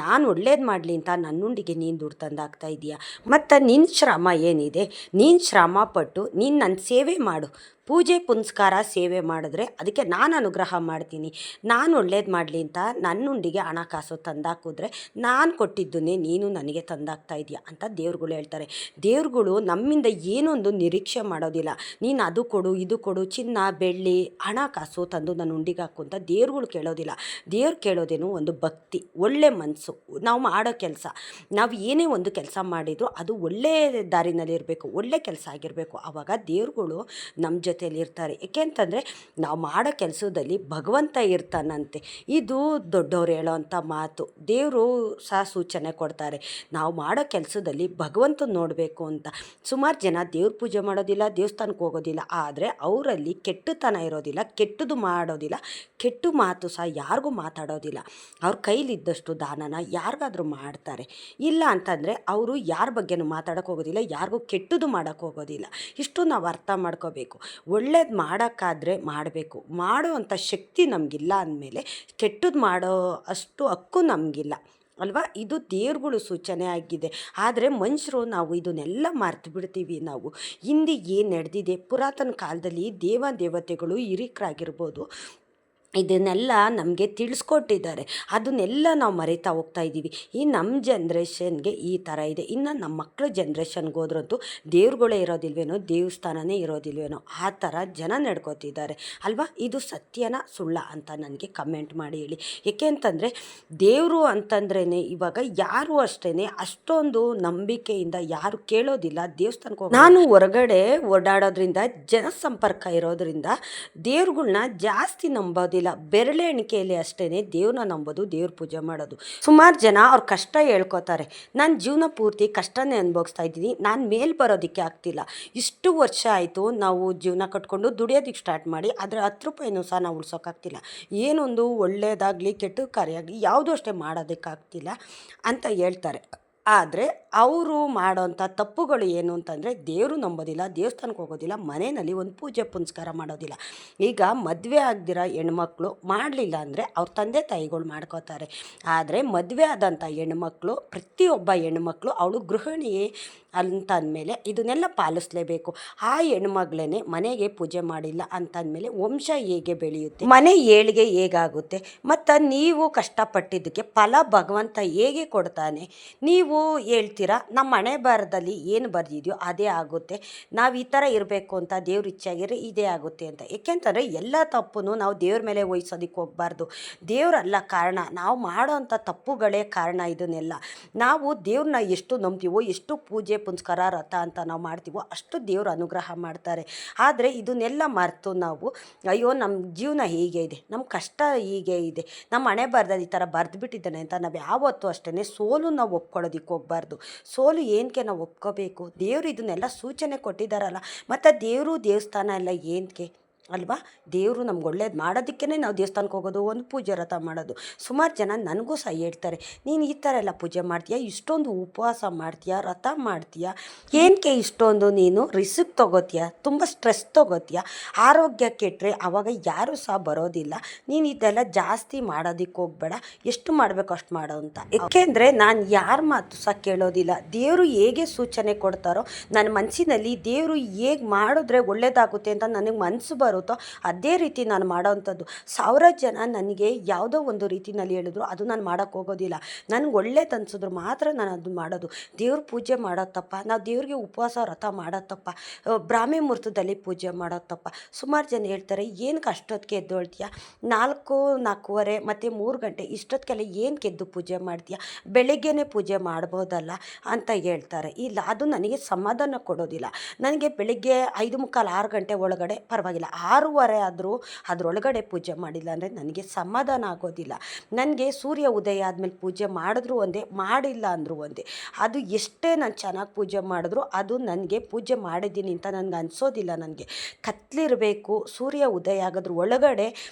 ನಾನು ಒಳ್ಳೇದು ಮಾಡಲಿ ಅಂತ ನನ್ನುಂಡಿಗೆ ನೀನು ದುಡ್ಡು ತಂದಾಗ್ತಾ ಇದೆಯಾ, ಮತ್ತು ನಿನ್ನ ಶ್ರಮ ಏನಿದೆ, ನೀನು ಶ್ರಮ ಪಟ್ಟು ನೀನು ನನ್ನ ಸೇವೆ ಮಾಡು. ಪೂಜೆ ಪುನಸ್ಕಾರ ಸೇವೆ ಮಾಡಿದ್ರೆ ಅದಕ್ಕೆ ನಾನು ಅನುಗ್ರಹ ಮಾಡ್ತೀನಿ. ನಾನು ಒಳ್ಳೇದು ಮಾಡಲಿ ಅಂತ ನನ್ನುಂಡಿಗೆ ಹಣಕಾಸು ತಂದಾಕಿದ್ರೆ ನಾನು ಕೊಟ್ಟಿದ್ದನ್ನೇ ನೀನು ನನಗೆ ತಂದಾಗ್ತಾ ಇದೆಯಾ ಅಂತ ದೇವ್ರುಗಳು ಹೇಳ್ತಾರೆ. ದೇವ್ರುಗಳು ನಮ್ಮಿಂದ ಏನೊಂದು ನಿರೀಕ್ಷೆ ಮಾಡೋದಿಲ್ಲ. ನೀನು ಅದು ಕೊಡು, ಇದು ಕೊಡು, ಚಿನ್ನ ಬೆಳ್ಳಿ ಹಣಕಾಸು ತಂದು ನನ್ನ ಉಂಡಿಗೆ ಹಾಕು ಅಂತ ದೇವ್ರುಗಳು ಕೇಳೋದಿಲ್ಲ. ದೇವ್ರು ಕೇಳೋದೇನು ಒಂದು ಭಕ್ತಿ, ಒಳ್ಳೆ ಮನಸ್ಸು. ನಾವು ಮಾಡೋ ಕೆಲಸ, ನಾವು ಏನೇ ಒಂದು ಕೆಲಸ ಮಾಡಿದರೂ ಅದು ಒಳ್ಳೆ ದಾರಿನಲ್ಲಿರಬೇಕು, ಒಳ್ಳೆ ಕೆಲಸ ಆಗಿರಬೇಕು. ಆವಾಗ ದೇವ್ರುಗಳು ನಮ್ಮ ಜೊತೆಯಲ್ಲಿರ್ತಾರೆ. ಏಕೆಂತಂದರೆ ನಾವು ಮಾಡೋ ಕೆಲಸದಲ್ಲಿ ಭಗವಂತ ಇರ್ತಾನಂತೆ. ಇದು ದೊಡ್ಡವ್ರು ಹೇಳೋವಂಥ ಮಾತು. ದೇವರು ಸಹ ಸೂಚನೆ ಕೊಡ್ತಾರೆ, ನಾವು ಮಾಡೋ ಕೆಲಸದಲ್ಲಿ ಭಗವಂತನ ನೋಡಬೇಕು ಅಂತ. ಸುಮಾರು ಜನ ದೇವ್ರ ಪೂಜೆ ಮಾಡೋದಿಲ್ಲ, ದೇವಸ್ಥಾನಕ್ಕೆ ಹೋಗೋದಿಲ್ಲ, ಆದರೆ ಅವರಲ್ಲಿ ಕೆಟ್ಟತನ ಇರೋದಿಲ್ಲ, ಕೆಟ್ಟದ್ದು ಮಾಡೋದಿಲ್ಲ, ಕೆಟ್ಟ ಮಾತು ಸಹ ಯಾರಿಗೂ ಮಾತಾಡೋದಿಲ್ಲ. ಅವ್ರ ಕೈಲಿದ್ದಷ್ಟು ದಾನನ ಯಾರಿಗಾದ್ರೂ ಮಾಡ್ತಾರೆ. ಇಲ್ಲ ಅಂತಂದರೆ ಅವರು ಯಾರ ಬಗ್ಗೆನೂ ಮಾತಾಡೋಕ್ಕೆ ಹೋಗೋದಿಲ್ಲ, ಯಾರಿಗೂ ಕೆಟ್ಟದ್ದು ಮಾಡೋಕ್ಕೆ ಹೋಗೋದಿಲ್ಲ. ಇಷ್ಟು ನಾವು ಅರ್ಥ ಮಾಡ್ಕೋಬೇಕು. ಒಳ್ಳೇದು ಮಾಡೋಕ್ಕಾದರೆ ಮಾಡಬೇಕು, ಮಾಡುವಂಥ ಶಕ್ತಿ ನಮಗಿಲ್ಲ ಅಂದಮೇಲೆ ಕೆಟ್ಟದ್ದು ಮಾಡೋ ಅಷ್ಟು ಹಕ್ಕು ನಮಗಿಲ್ಲ ಅಲ್ವಾ? ಇದು ದೇವ್ರುಗಳು ಸೂಚನೆ ಆಗಿದೆ. ಆದರೆ ಮನುಷ್ಯರು ನಾವು ಇದನ್ನೆಲ್ಲ ಮರ್ತು ಬಿಡ್ತೀವಿ. ನಾವು ಹಿಂದೆ ಏನು ನಡೆದಿದೆ, ಪುರಾತನ ಕಾಲದಲ್ಲಿ ದೇವತೆಗಳು ಹಿರಿಕರಾಗಿರ್ಬೋದು ಇದನ್ನೆಲ್ಲ ನಮಗೆ ತಿಳಿಸ್ಕೊಟ್ಟಿದ್ದಾರೆ. ಅದನ್ನೆಲ್ಲ ನಾವು ಮರೀತಾ ಹೋಗ್ತಾ ಇದ್ದೀವಿ. ಈ ನಮ್ಮ ಜನ್ರೇಷನ್ಗೆ ಈ ಥರ ಇದೆ. ಇನ್ನು ನಮ್ಮ ಮಕ್ಕಳ ಜನ್ರೇಷನ್ಗೆ ಹೋದ್ರಂತೂ ದೇವ್ರುಗಳೇ ಇರೋದಿಲ್ವೇನೋ, ದೇವಸ್ಥಾನನೇ ಇರೋದಿಲ್ವೇನೋ, ಆ ಥರ ಜನ ನಡ್ಕೋತಿದ್ದಾರೆ ಅಲ್ವಾ? ಇದು ಸತ್ಯನ ಸುಳ್ಳ ಅಂತ ನನಗೆ ಕಮೆಂಟ್ ಮಾಡಿ ಹೇಳಿ. ಏಕೆ ಅಂತಂದರೆ ದೇವರು ಅಂತಂದ್ರೇ ಇವಾಗ ಯಾರು ಅಷ್ಟೇ ಅಷ್ಟೊಂದು ನಂಬಿಕೆಯಿಂದ ಯಾರು ಕೇಳೋದಿಲ್ಲ. ದೇವಸ್ಥಾನಕ್ಕೆ ಹೋಗಿ ನಾನು ಹೊರಗಡೆ ಓಡಾಡೋದ್ರಿಂದ ಜನಸಂಪರ್ಕ ಇರೋದ್ರಿಂದ ದೇವ್ರುಗಳ್ನ ಜಾಸ್ತಿ ನಂಬೋದಿಲ್ಲ. ಬೆರಳೆ ಎಣಿಕೆಯಲ್ಲಿ ಅಷ್ಟೇ ದೇವ್ರನ್ನ ನಂಬೋದು, ದೇವ್ರ ಪೂಜೆ ಮಾಡೋದು. ಸುಮಾರು ಜನ ಅವ್ರ ಕಷ್ಟ ಹೇಳ್ಕೊತಾರೆ. ನಾನು ಜೀವನ ಪೂರ್ತಿ ಕಷ್ಟನೇ ಅನುಭವಿಸ್ತಾ ಇದ್ದೀನಿ, ನಾನು ಮೇಲೆ ಬರೋದಕ್ಕೆ ಆಗ್ತಿಲ್ಲ. ಇಷ್ಟು ವರ್ಷ ಆಯಿತು ನಾವು ಜೀವನ ಕಟ್ಕೊಂಡು ದುಡಿಯೋದಕ್ಕೆ ಸ್ಟಾರ್ಟ್ ಮಾಡಿ, ಆದರೆ 10 ರೂಪಾಯಿನೂ ಸಹ ನಾವು ಉಳ್ಸೋಕ್ಕಾಗ್ತಿಲ್ಲ. ಏನೊಂದು ಒಳ್ಳೆಯದಾಗಲಿ ಕೆಟ್ಟ ಕಾರ್ಯ ಆಗಲಿ ಯಾವುದೂ ಅಷ್ಟೇ ಮಾಡೋದಕ್ಕಾಗ್ತಿಲ್ಲ ಅಂತ ಹೇಳ್ತಾರೆ. ಆದರೆ ಅವರು ಮಾಡೋಂಥ ತಪ್ಪುಗಳು ಏನು ಅಂತಂದರೆ ದೇವರು ನಂಬೋದಿಲ್ಲ, ದೇವಸ್ಥಾನಕ್ಕೆ ಹೋಗೋದಿಲ್ಲ, ಮನೆಯಲ್ಲಿ ಒಂದು ಪೂಜೆ ಪುನಸ್ಕಾರ ಮಾಡೋದಿಲ್ಲ. ಈಗ ಮದುವೆ ಆಗದಿರೋ ಹೆಣ್ಮಕ್ಳು ಮಾಡಲಿಲ್ಲ ಅಂದರೆ ಅವ್ರ ತಂದೆ ತಾಯಿಗಳು ಮಾಡ್ಕೋತಾರೆ. ಆದರೆ ಮದುವೆ ಆದಂಥ ಹೆಣ್ಮಕ್ಳು, ಪ್ರತಿಯೊಬ್ಬ ಹೆಣ್ಮಕ್ಳು ಅವಳು ಗೃಹಿಣಿ ಅಂತಂದಮೇಲೆ ಇದನ್ನೆಲ್ಲ ಪಾಲಿಸಲೇಬೇಕು. ಆ ಹೆಣ್ಮಗಳೇ ಮನೆಗೆ ಪೂಜೆ ಮಾಡಿಲ್ಲ ಅಂತಂದಮೇಲೆ ವಂಶ ಹೇಗೆ ಬೆಳೆಯುತ್ತೆ, ಮನೆ ಏಳಿಗೆ ಹೇಗಾಗುತ್ತೆ, ಮತ್ತು ನೀವು ಕಷ್ಟಪಟ್ಟಿದ್ದಕ್ಕೆ ಫಲ ಭಗವಂತ ಹೇಗೆ ಕೊಡ್ತಾನೆ? ನೀವು ಹೇಳ್ತೀರಾ ನಮ್ಮ ಹಣೆ ಬರದಲ್ಲಿ ಏನು ಬರೆದಿದೆಯೋ ಅದೇ ಆಗುತ್ತೆ, ನಾವು ಈ ಥರ ಇರಬೇಕು ಅಂತ ದೇವ್ರ ಇಚ್ಛೆಯಾಗಿದ್ರೆ ಇದೇ ಆಗುತ್ತೆ ಅಂತ. ಏಕೆಂತಂದರೆ ಎಲ್ಲ ತಪ್ಪು ನಾವು ದೇವ್ರ ಮೇಲೆ ವಹಿಸೋದಕ್ಕೆ ಹೋಗಬಾರ್ದು. ದೇವರಲ್ಲ ಕಾರಣ, ನಾವು ಮಾಡೋವಂಥ ತಪ್ಪುಗಳೇ ಕಾರಣ. ಇದನ್ನೆಲ್ಲ ನಾವು ದೇವ್ರನ್ನ ಎಷ್ಟು ನಂಬ್ತೀವೋ, ಎಷ್ಟು ಪೂಜೆ ಪುನಸ್ಕಾರ ವ್ರತ ಅಂತ ನಾವು ಮಾಡ್ತೀವೋ ಅಷ್ಟು ದೇವ್ರು ಅನುಗ್ರಹ ಮಾಡ್ತಾರೆ. ಆದರೆ ಇದನ್ನೆಲ್ಲ ಮರೆತು ನಾವು ಅಯ್ಯೋ ನಮ್ಮ ಜೀವನ ಹೀಗೆ ಇದೆ, ನಮ್ಮ ಕಷ್ಟ ಹೀಗೆ ಇದೆ, ನಮ್ಮ ಹಣೆ ಬರದಲ್ಲಿ ಈ ಥರ ಬರೆದುಬಿಟ್ಟಿದ್ದಾನೆ ಅಂತ ನಾವು ಯಾವತ್ತೂ ಅಷ್ಟೇ ಸೋಲು ನಾವು ಒಪ್ಕೊಳ್ಳೋದಕ್ಕೆ ಹೋಗಬಾರ್ದು. ಸೋಲು ಏನಕ್ಕೆ ನಾವು ಒಪ್ಕೋಬೇಕು? ದೇವರು ಇದನ್ನೆಲ್ಲ ಸೂಚನೆ ಕೊಟ್ಟಿದ್ದಾರಲ್ಲ, ಮತ್ತು ದೇವರು ದೇವಸ್ಥಾನ ಎಲ್ಲ ಏನಕ್ಕೆ ಅಲ್ವಾ? ದೇವರು ನಮ್ಗೆ ಒಳ್ಳೇದು ಮಾಡೋದಕ್ಕೇ ನಾವು ದೇವಸ್ಥಾನಕ್ಕೆ ಹೋಗೋದು, ಒಂದು ಪೂಜೆ ವ್ರತ ಮಾಡೋದು. ಸುಮಾರು ಜನ ನನಗೂ ಸಹ ಹೇಳ್ತಾರೆ, ನೀನು ಈ ಥರ ಎಲ್ಲ ಪೂಜೆ ಮಾಡ್ತೀಯಾ, ಇಷ್ಟೊಂದು ಉಪವಾಸ ಮಾಡ್ತೀಯಾ, ವ್ರತ ಮಾಡ್ತೀಯಾ, ಏನಕ್ಕೆ ಇಷ್ಟೊಂದು ನೀನು ರಿಸ್ಕ್ ತೊಗೋತೀಯ, ತುಂಬ ಸ್ಟ್ರೆಸ್ ತೊಗೋತೀಯ, ಆರೋಗ್ಯ ಕೆಟ್ಟರೆ ಆವಾಗ ಯಾರೂ ಸಹ ಬರೋದಿಲ್ಲ, ನೀನು ಇದೆಲ್ಲ ಜಾಸ್ತಿ ಮಾಡೋದಕ್ಕೆ ಹೋಗಬೇಡ, ಎಷ್ಟು ಮಾಡಬೇಕು ಅಷ್ಟು ಮಾಡೋ ಅಂತ. ಏಕೆಂದರೆ ನಾನು ಯಾರ ಮಾತು ಸಹ ಕೇಳೋದಿಲ್ಲ. ದೇವರು ಹೇಗೆ ಸೂಚನೆ ಕೊಡ್ತಾರೋ ನನ್ನ ಮನಸ್ಸಿನಲ್ಲಿ ದೇವರು ಹೇಗೆ ಮಾಡಿದ್ರೆ ಒಳ್ಳೆಯದಾಗುತ್ತೆ ಅಂತ ನನಗೆ ಮನಸ್ಸು ಬರುತ್ತೋ ಅದೇ ರೀತಿ ನಾನು ಮಾಡೋವಂಥದ್ದು. 1000 ಜನ ನನಗೆ ಯಾವುದೋ ಒಂದು ರೀತಿಯಲ್ಲಿ ಹೇಳಿದ್ರು ಅದು ನಾನು ಮಾಡೋಕ್ಕೆ ಹೋಗೋದಿಲ್ಲ. ನನಗೆ ಒಳ್ಳೇದು ಅನ್ಸಿದ್ರು ಮಾತ್ರ ನಾನು ಅದು ಮಾಡೋದು. ದೇವ್ರ ಪೂಜೆ ಮಾಡೋದು ತಪ್ಪ, ನಾವು ದೇವ್ರಿಗೆ ಉಪವಾಸ ವ್ರತ ಮಾಡೋದು ತಪ್ಪ, ಬ್ರಾಹ್ಮಿ ಮುಹೂರ್ತದಲ್ಲಿ ಪೂಜೆ ಮಾಡೋದು ತಪ್ಪ. ಸುಮಾರು ಜನ ಹೇಳ್ತಾರೆ, ಏನಕ್ಕೆ ಅಷ್ಟೊತ್ತಿಗೆ ಎದ್ದೊಳ್ತೀಯ, 4, 4:15 ಮತ್ತು 3 ಗಂಟೆ ಇಷ್ಟೊತ್ತಿಗೆಲ್ಲ ಏನಕ್ಕೆ ಎದ್ದು ಪೂಜೆ ಮಾಡ್ತೀಯ, ಬೆಳಗ್ಗೆನೇ ಪೂಜೆ ಮಾಡ್ಬೋದಲ್ಲ ಅಂತ ಹೇಳ್ತಾರೆ. ಇಲ್ಲ, ಅದು ನನಗೆ ಸಮಾಧಾನ ಕೊಡೋದಿಲ್ಲ. ನನಗೆ ಬೆಳಗ್ಗೆ 5:45, 6 ಗಂಟೆ ಒಳಗಡೆ ಪರವಾಗಿಲ್ಲ, 6:15 ಆದರೂ ಅದರೊಳಗಡೆ ಪೂಜೆ ಮಾಡಿಲ್ಲ ಅಂದರೆ ನನಗೆ ಸಮಾಧಾನ ಆಗೋದಿಲ್ಲ. ನನಗೆ ಸೂರ್ಯ ಉದಯ ಆದಮೇಲೆ ಪೂಜೆ ಮಾಡಿದ್ರು ಒಂದೇ, ಮಾಡಿಲ್ಲ ಅಂದರೂ ಒಂದೇ. ಅದು ಎಷ್ಟೇ ನಾನು ಚೆನ್ನಾಗಿ ಪೂಜೆ ಮಾಡಿದ್ರು ಅದು ನನಗೆ ಪೂಜೆ ಮಾಡಿದ್ದೀನಿ ಅಂತ ನನಗೆ ಅನಿಸೋದಿಲ್ಲ. ನನಗೆ ಕತ್ಲಿರಬೇಕು, ಸೂರ್ಯ ಉದಯ ಆಗೋದ್ರ ಒಳಗಡೆ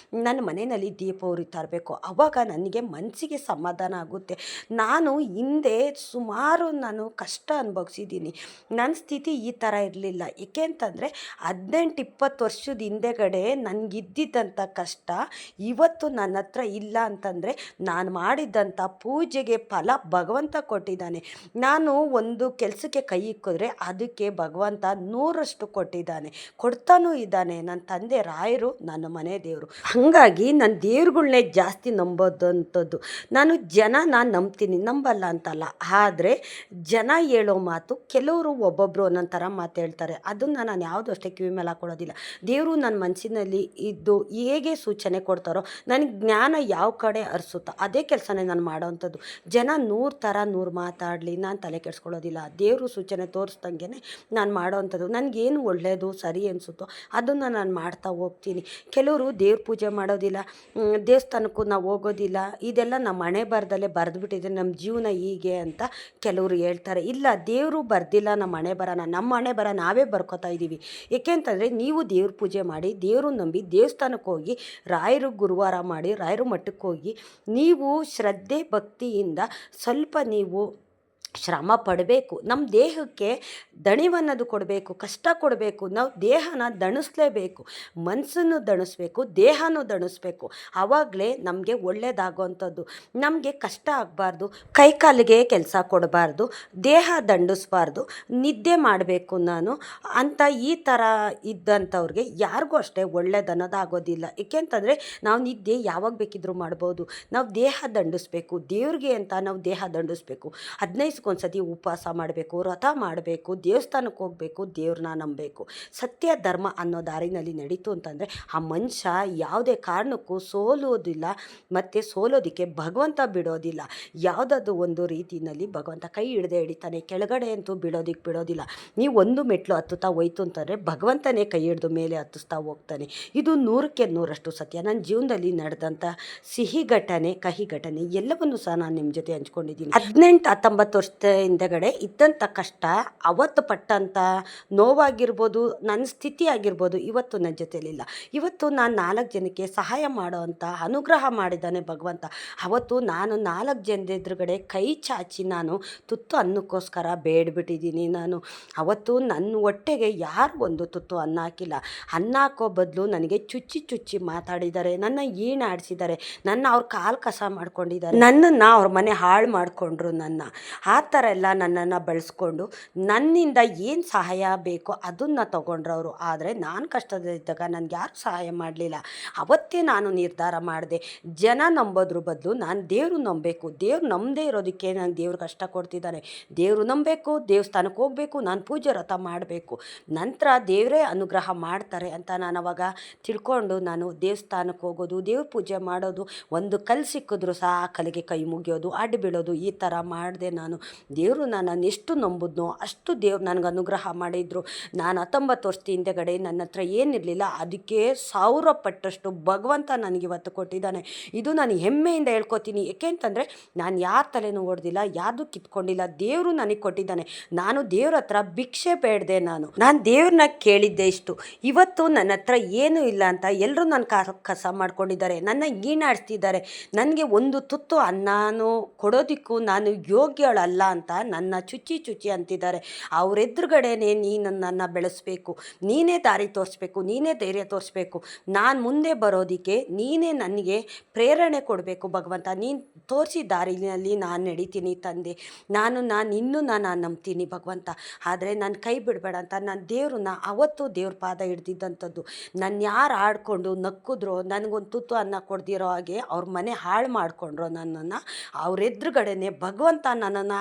ನನ್ನ ಮನೆಯಲ್ಲಿ ದೀಪ ಉರಿತಾ ಇರಬೇಕು, ಆವಾಗ ನನಗೆ ಮನಸ್ಸಿಗೆ ಸಮಾಧಾನ ಆಗುತ್ತೆ. ನಾನು ಹಿಂದೆ ಸುಮಾರು ಕಷ್ಟ ಅನುಭವಿಸಿದ್ದೀನಿ. ನನ್ನ ಸ್ಥಿತಿ ಈ ಥರ ಇರಲಿಲ್ಲ. ಏಕೆ ಅಂತಂದರೆ 18-20 ವರ್ಷದ ಹಿಂದೆಗಡೆ ನನಗಿದ್ದಿದ್ದಂಥ ಕಷ್ಟ ಇವತ್ತು ನನ್ನ ಹತ್ರ ಇಲ್ಲ ಅಂತಂದರೆ ನಾನು ಮಾಡಿದ್ದಂಥ ಪೂಜೆಗೆ ಫಲ ಭಗವಂತ ಕೊಟ್ಟಿದ್ದಾನೆ. ನಾನು ಒಂದು ಕೆಲಸಕ್ಕೆ ಕೈ ಇಕ್ಕಿದ್ರೆ ಅದಕ್ಕೆ ಭಗವಂತ 100ರಷ್ಟು ಕೊಟ್ಟಿದ್ದಾನೆ, ಕೊಡ್ತಾನೂ ಇದ್ದಾನೆ. ನನ್ನ ತಂದೆ ರಾಯರು ನನ್ನ ಮನೆ ದೇವರು. ಹಾಗಾಗಿ ನಾನು ದೇವ್ರುಗಳ್ನೇ ಜಾಸ್ತಿ ನಂಬೋದಂಥದ್ದು. ನಾನು ನಾನು ನಂಬ್ತೀನಿ, ನಂಬಲ್ಲ ಅಂತಲ್ಲ. ಆದರೆ ಜನ ಹೇಳೋ ಮಾತು ಕೆಲವರು ಒಬ್ಬೊಬ್ಬರು ಒಂದೊಂದು ಥರ ಮಾತು ಹೇಳ್ತಾರೆ. ಅದನ್ನು ನಾನು ಯಾವುದು ಅಷ್ಟೇ ಕಿವಿ ಮೇಲೆ ಹಾಕ್ಕೊಳ್ಳೋದಿಲ್ಲ. ದೇವರು ನನ್ನ ಮನಸ್ಸಿನಲ್ಲಿ ಇದ್ದು ಹೇಗೆ ಸೂಚನೆ ಕೊಡ್ತಾರೋ, ನನಗೆ ಜ್ಞಾನ ಯಾವ ಕಡೆ ಹರಿಸುತ್ತೋ ಅದೇ ಕೆಲಸನೇ ನಾನು ಮಾಡೋವಂಥದ್ದು. ಜನ 100 ಥರ 100 ಮಾತಾಡಲಿ, ನಾನು ತಲೆ ಕೆಡಿಸ್ಕೊಳ್ಳೋದಿಲ್ಲ. ದೇವರು ಸೂಚನೆ ತೋರಿಸ್ದಂಗೆ ನಾನು ಮಾಡೋವಂಥದ್ದು. ನನಗೇನು ಒಳ್ಳೆಯದು ಸರಿ ಅನಿಸುತ್ತೋ ಅದನ್ನು ನಾನು ಮಾಡ್ತಾ ಹೋಗ್ತೀನಿ. ಕೆಲವರು ದೇವ್ರ ಪೂಜೆ ಮಾಡೋದಿಲ್ಲ, ದೇವಸ್ಥಾನಕ್ಕೂ ನಾವು ಹೋಗೋದಿಲ್ಲ, ಇದೆಲ್ಲ ನಮ್ಮ ಹಣೆ ಬರದಲ್ಲೇ ಬರೆದುಬಿಟ್ಟಿದೆ, ನಮ್ಮ ಜೀವನ ಹೀಗೆ ಅಂತ ಕೆಲವರು ಹೇಳ್ತಾರೆ. ಇಲ್ಲ, ದೇವರು ಬರೆದಿಲ್ಲ ನಮ್ಮ ಹಣೆ ಬರನ, ನಮ್ಮ ಹಣೆ ಬರ ನಾವೇ ಬರ್ಕೋತಾ ಇದ್ದೀವಿ. ಏಕೆ ಅಂತಂದರೆ ನೀವು ದೇವ್ರ ಪೂಜೆ ಮಾಡಿ, ದೇವರು ನಂಬಿ ದೇವಸ್ಥಾನಕ್ಕೆ ಹೋಗಿ, ರಾಯರು ಗುರುವಾರ ಮಾಡಿ ರಾಯರು ಮಠಕ್ಕೆ ಹೋಗಿ ನೀವು ಶ್ರದ್ಧೆ ಭಕ್ತಿಯಿಂದ ಸ್ವಲ್ಪ ನೀವು ಶ್ರಮ ಪಡಬೇಕು. ನಮ್ಮ ದೇಹಕ್ಕೆ ದಣಿವನ್ನೋದು ಕೊಡಬೇಕು, ಕಷ್ಟ ಕೊಡಬೇಕು. ನಾವು ದೇಹನ ದಣಿಸ್ಲೇಬೇಕು, ಮನಸ್ಸನ್ನು ದಣಿಸ್ಬೇಕು, ದೇಹನೂ ದಣಿಸ್ಬೇಕು. ಆವಾಗಲೇ ನಮಗೆ ಒಳ್ಳೆಯದಾಗೋವಂಥದ್ದು. ನಮಗೆ ಕಷ್ಟ ಆಗಬಾರ್ದು, ಕೈ ಕಾಲಿಗೆ ಕೆಲಸ ಕೊಡಬಾರ್ದು, ದೇಹ ದಂಡಿಸ್ಬಾರ್ದು, ನಿದ್ದೆ ಮಾಡಬೇಕು ನಾನು ಅಂತ ಈ ಥರ ಇದ್ದಂಥವ್ರಿಗೆ ಯಾರಿಗೂ ಅಷ್ಟೇ ಒಳ್ಳೇದನ್ನೋದಾಗೋದಿಲ್ಲ. ಏಕೆಂತಂದರೆ ನಾವು ನಿದ್ದೆ ಯಾವಾಗ ಬೇಕಿದ್ರೂ ಮಾಡ್ಬೋದು. ನಾವು ದೇಹ ದಂಡಿಸ್ಬೇಕು, ದೇವ್ರಿಗೆ ಅಂತ ನಾವು ದೇಹ ದಂಡಿಸ್ಬೇಕು. 15 ಒಂದ್ಸತಿ ಉಪವಾಸ ಮಾಡಬೇಕು, ವ್ರತ ಮಾಡಬೇಕು, ದೇವಸ್ಥಾನಕ್ಕೆ ಹೋಗಬೇಕು, ದೇವ್ರನ್ನ ನಂಬಬೇಕು. ಸತ್ಯ ಧರ್ಮ ಅನ್ನೋ ದಾರಿನಲ್ಲಿ ನಡೀತು ಅಂತಂದರೆ ಆ ಮನುಷ್ಯ ಯಾವುದೇ ಕಾರಣಕ್ಕೂ ಸೋಲೋದಿಲ್ಲ, ಮತ್ತು ಸೋಲೋದಕ್ಕೆ ಭಗವಂತ ಬಿಡೋದಿಲ್ಲ. ಯಾವುದಾದ್ರು ಒಂದು ರೀತಿಯಲ್ಲಿ ಭಗವಂತ ಕೈ ಹಿಡ್ದೇ ಹಿಡಿತಾನೆ, ಕೆಳಗಡೆ ಅಂತೂ ಬಿಡೋದಿಲ್ಲ. ನೀವು ಒಂದು ಮೆಟ್ಲು ಹತ್ತುತ್ತಾ ಹೋಯ್ತು ಅಂತಂದರೆ ಭಗವಂತನೇ ಕೈ ಹಿಡಿದು ಮೇಲೆ ಹತ್ತಿಸ್ತಾ ಹೋಗ್ತಾನೆ. ಇದು 100ಕ್ಕೆ 100ರಷ್ಟು ಸತ್ಯ. ನನ್ನ ಜೀವನದಲ್ಲಿ ನಡೆದಂಥ ಸಿಹಿ ಘಟನೆ, ಕಹಿ ಘಟನೆ ಎಲ್ಲವನ್ನೂ ಸಹ ನಾನು ನಿಮ್ಮ ಜೊತೆ ಹಂಚ್ಕೊಂಡಿದ್ದೀನಿ. 18-19 ವರ್ಷದ ವರ್ಷದ ಹಿಂದಗಡೆ ಇದ್ದಂಥ ಕಷ್ಟ, ಅವತ್ತು ಪಟ್ಟಂಥ ನೋವಾಗಿರ್ಬೋದು, ನನ್ನ ಸ್ಥಿತಿ ಆಗಿರ್ಬೋದು, ಇವತ್ತು ನನ್ನ ಜೊತೆಲಿಲ್ಲ. ಇವತ್ತು ನಾನು 4 ಜನಕ್ಕೆ ಸಹಾಯ ಮಾಡೋವಂಥ ಅನುಗ್ರಹ ಮಾಡಿದ್ದಾನೆ ಭಗವಂತ. ಅವತ್ತು ನಾನು 4 ಜನದ ಎದುರುಗಡೆ ಕೈ ಚಾಚಿ ನಾನು ತುತ್ತು ಅನ್ನಕ್ಕೋಸ್ಕರ ಬೇಡ್ಬಿಟ್ಟಿದ್ದೀನಿ ನಾನು. ಅವತ್ತು ನನ್ನ ಹೊಟ್ಟೆಗೆ ಯಾರು ಒಂದು ತುತ್ತು ಅನ್ನ ಹಾಕಿಲ್ಲ. ಅನ್ನ ಹಾಕೋ ಬದಲು ನನಗೆ ಚುಚ್ಚಿ ಚುಚ್ಚಿ ಮಾತಾಡಿದ್ದಾರೆ, ನನ್ನ ಈಣಾಡಿಸಿದ್ದಾರೆ, ನನ್ನ ಅವ್ರ ಕಾಲು ಕಸ ಮಾಡ್ಕೊಂಡಿದ್ದಾರೆ, ನನ್ನನ್ನು ಅವ್ರ ಮನೆ ಹಾಳು ಮಾಡಿಕೊಂಡ್ರು. ಆ ಥರ ಎಲ್ಲ ನನ್ನನ್ನು ಬೆಳೆಸ್ಕೊಂಡು ನನ್ನಿಂದ ಏನು ಸಹಾಯ ಬೇಕೋ ಅದನ್ನು ತೊಗೊಂಡ್ರು ಅವರು. ಆದರೆ ನಾನು ಕಷ್ಟದಲ್ಲಿದ್ದಾಗ ನನಗೆ ಯಾರು ಸಹಾಯ ಮಾಡಲಿಲ್ಲ. ಅವತ್ತೇ ನಾನು ನಿರ್ಧಾರ ಮಾಡಿದೆ, ಜನ ನಂಬೋದ್ರ ಬದಲು ನಾನು ದೇವರು ನಂಬಬೇಕು. ದೇವ್ರು ನಂಬದೇ ಇರೋದಕ್ಕೆ ನಾನು ದೇವ್ರಿಗೆ ಕಷ್ಟ ಕೊಡ್ತಿದ್ದಾನೆ. ದೇವರು ನಂಬಬೇಕು, ದೇವಸ್ಥಾನಕ್ಕೆ ಹೋಗಬೇಕು, ನಾನು ಪೂಜೆ ವ್ರತ ಮಾಡಬೇಕು, ನಂತರ ದೇವರೇ ಅನುಗ್ರಹ ಮಾಡ್ತಾರೆ ಅಂತ ನಾನು ಅವಾಗ ತಿಳ್ಕೊಂಡು ನಾನು ದೇವಸ್ಥಾನಕ್ಕೆ ಹೋಗೋದು, ದೇವ್ರ ಪೂಜೆ ಮಾಡೋದು, ಒಂದು ಕಲ್ಲು ಸಿಕ್ಕಿದ್ರು ಸಹ ಆ ಕಲ್ಲಿಗೆ ಕೈ ಮುಗಿಯೋದು, ಅಡ್ಡು ಬೀಳೋದು, ಈ ಥರ ಮಾಡಿದೆ ನಾನು. ದೇವರು ನನ್ನನ್ನು ಎಷ್ಟು ನಂಬುದ್ನೋ ಅಷ್ಟು ದೇವ್ರು ನನಗೆ ಅನುಗ್ರಹ ಮಾಡಿದರು. ನಾನು 19 ವರ್ಷದ ಹಿಂದೆಗಡೆ ನನ್ನ ಹತ್ರ ಏನಿರಲಿಲ್ಲ, ಅದಕ್ಕೆ 1000 ಪಟ್ಟಷ್ಟು ಭಗವಂತ ನನಗಿವತ್ತು ಕೊಟ್ಟಿದ್ದಾನೆ. ಇದು ನಾನು ಹೆಮ್ಮೆಯಿಂದ ಹೇಳ್ಕೊತೀನಿ. ಏಕೆಂತಂದರೆ ನಾನು ಯಾರ ತಲೆನೂ ಹೊಡೆದಿಲ್ಲ, ಯಾರ್ದು ಕಿತ್ಕೊಂಡಿಲ್ಲ, ದೇವರು ನನಗೆ ಕೊಟ್ಟಿದ್ದಾನೆ. ನಾನು ದೇವ್ರ ಹತ್ರ ಭಿಕ್ಷೆ ಬೇಡದೆ, ನಾನು ದೇವ್ರನ್ನ ಕೇಳಿದ್ದೆ ಇಷ್ಟು. ಇವತ್ತು ನನ್ನ ಹತ್ರ ಏನೂ ಇಲ್ಲ ಅಂತ ಎಲ್ಲರೂ ನನ್ನ ಕಸ ಮಾಡ್ಕೊಂಡಿದ್ದಾರೆ, ನನ್ನ ಈಣಾಡಿಸ್ತಿದ್ದಾರೆ. ನನಗೆ ಒಂದು ತುತ್ತು ಅನ್ನನೂ ಕೊಡೋದಕ್ಕೂ ನಾನು ಯೋಗ್ಯಳಲ್ಲ ಅಂತ ನನ್ನ ಚುಚ್ಚಿ ಚುಚ್ಚಿ ಅಂತಿದ್ದಾರೆ. ಅವರೆದುರುಗಡೆನೇ ನೀನು ನನ್ನನ್ನು ಬೆಳೆಸಬೇಕು, ನೀನೇ ದಾರಿ ತೋರಿಸ್ಬೇಕು, ನೀನೇ ಧೈರ್ಯ ತೋರಿಸ್ಬೇಕು, ನಾನು ಮುಂದೆ ಬರೋದಕ್ಕೆ ನೀನೇ ನನಗೆ ಪ್ರೇರಣೆ ಕೊಡಬೇಕು ಭಗವಂತ. ನೀನು ತೋರಿಸಿ ದಾರಿನಲ್ಲಿ ನಾನು ನಡೀತೀನಿ ತಂದೆ. ನಾನು ಇನ್ನೂ ನಂಬ್ತೀನಿ ಭಗವಂತ. ಆದರೆ ನಾನು ಕೈ ಬಿಡಬೇಡ ಅಂತ ನಾನು ದೇವ್ರನ್ನ ಅವತ್ತು ದೇವ್ರ ಪಾದ ಹಿಡ್ದಿದ್ದಂಥದ್ದು. ನನ್ನ ಯಾರು ಆಡ್ಕೊಂಡು ನಕ್ಕಿದ್ರೋ, ನನಗೊಂದು ತುತ್ತು ಅನ್ನ ಕೊಡ್ದಿರೋ ಹಾಗೆ ಅವ್ರ ಮನೆ ಹಾಳು ಮಾಡಿಕೊಂಡ್ರು ನನ್ನನ್ನು. ಅವರೆದುರುಗಡೆನೇ ಭಗವಂತ ನನ್ನನ್ನು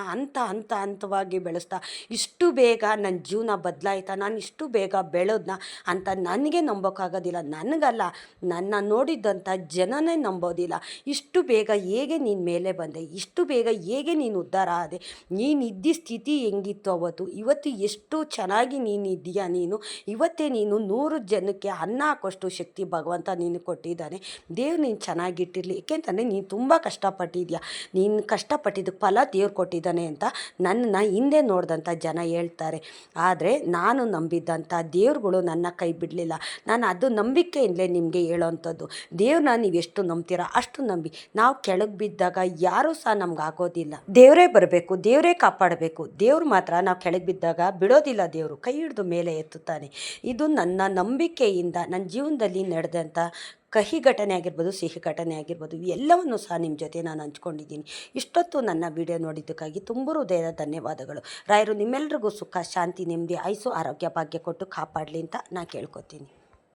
ಹಂತವಾಗಿ ಬೆಳೆಸ್ತಾ ಇಷ್ಟು ಬೇಗ ನನ್ನ ಜೀವನ ಬದಲಾಯ್ತಾ, ನಾನು ಇಷ್ಟು ಬೇಗ ಬೆಳೆದ್ನ ಅಂತ ನನಗೆ ನಂಬೋಕ್ಕಾಗೋದಿಲ್ಲ. ನನಗಲ್ಲ, ನನ್ನ ನೋಡಿದ್ದಂಥ ಜನನೇ ನಂಬೋದಿಲ್ಲ. ಇಷ್ಟು ಬೇಗ ಹೇಗೆ ನೀನು ಮೇಲೆ ಬಂದೆ, ಇಷ್ಟು ಬೇಗ ಹೇಗೆ ನೀನು ಉದ್ಧಾರ ಆದೆ, ನೀನು ಇದ್ದ ಸ್ಥಿತಿ ಹೆಂಗಿತ್ತು ಅವತ್ತು, ಇವತ್ತು ಎಷ್ಟು ಚೆನ್ನಾಗಿ ನೀನು ಇದೆಯಾ. ಇವತ್ತೇ ನೀನು 100 ಜನಕ್ಕೆ ಅನ್ನ ಹಾಕೋಷ್ಟು ಶಕ್ತಿ ಭಗವಂತ ನೀನು ಕೊಟ್ಟಿದ್ದಾನೆ. ದೇವ್ರು ನೀನು ಚೆನ್ನಾಗಿಟ್ಟಿರಲಿ. ಏಕೆಂತಂದರೆ ನೀನು ತುಂಬ ಕಷ್ಟಪಟ್ಟಿದ್ಯಾ, ನೀನು ಕಷ್ಟಪಟ್ಟಿದ್ದಕ್ಕೆ ಫಲ ದೇವ್ರು ಕೊಟ್ಟಿದ್ದಾನೆ ಅಂತ ನನ್ನನ್ನು ಹಿಂದೆ ನೋಡಿದಂಥ ಜನ ಹೇಳ್ತಾರೆ. ಆದರೆ ನಾನು ನಂಬಿದ್ದಂಥ ದೇವ್ರುಗಳು ನನ್ನ ಕೈ ಬಿಡಲಿಲ್ಲ. ನಾನು ಅದು ನಂಬಿಕೆಯಿಂದಲೇ ನಿಮಗೆ ಹೇಳೋವಂಥದ್ದು. ದೇವ್ರನ್ನ ನೀವು ಎಷ್ಟು ನಂಬ್ತೀರಾ ಅಷ್ಟು ನಂಬಿ. ನಾವು ಕೆಳಗೆ ಬಿದ್ದಾಗ ಯಾರೂ ಸಹ ನಮ್ಗೆ ಆಗೋದಿಲ್ಲ, ದೇವರೇ ಬರಬೇಕು, ದೇವರೇ ಕಾಪಾಡಬೇಕು. ದೇವ್ರು ಮಾತ್ರ ನಾವು ಕೆಳಗೆ ಬಿದ್ದಾಗ ಬಿಡೋದಿಲ್ಲ, ದೇವರು ಕೈ ಹಿಡಿದು ಮೇಲೆ ಎತ್ತುತ್ತಾನೆ. ಇದು ನನ್ನ ನಂಬಿಕೆಯಿಂದ ನನ್ನ ಜೀವನದಲ್ಲಿ ನಡೆದಂಥ ಕಹಿ ಘಟನೆ ಆಗಿರ್ಬೋದು, ಸಿಹಿ ಘಟನೆ ಆಗಿರ್ಬೋದು, ಎಲ್ಲವನ್ನೂ ಸಹ ನಿಮ್ಮ ಜೊತೆ ನಾನು ಹಂಚ್ಕೊಂಡಿದ್ದೀನಿ. ಇಷ್ಟೊತ್ತು ನನ್ನ ವಿಡಿಯೋ ನೋಡಿದ್ದಕ್ಕಾಗಿ ತುಂಬ ಹೃದಯದ ಧನ್ಯವಾದಗಳು. ರಾಯರು ನಿಮ್ಮೆಲ್ರಿಗೂ ಸುಖ, ಶಾಂತಿ, ನೆಮ್ಮದಿ, ಆಯುಸ್ಸು, ಆರೋಗ್ಯ, ಭಾಗ್ಯ ಕೊಟ್ಟು ಕಾಪಾಡಲಿ ಅಂತ ನಾನು ಕೇಳ್ಕೊತೀನಿ.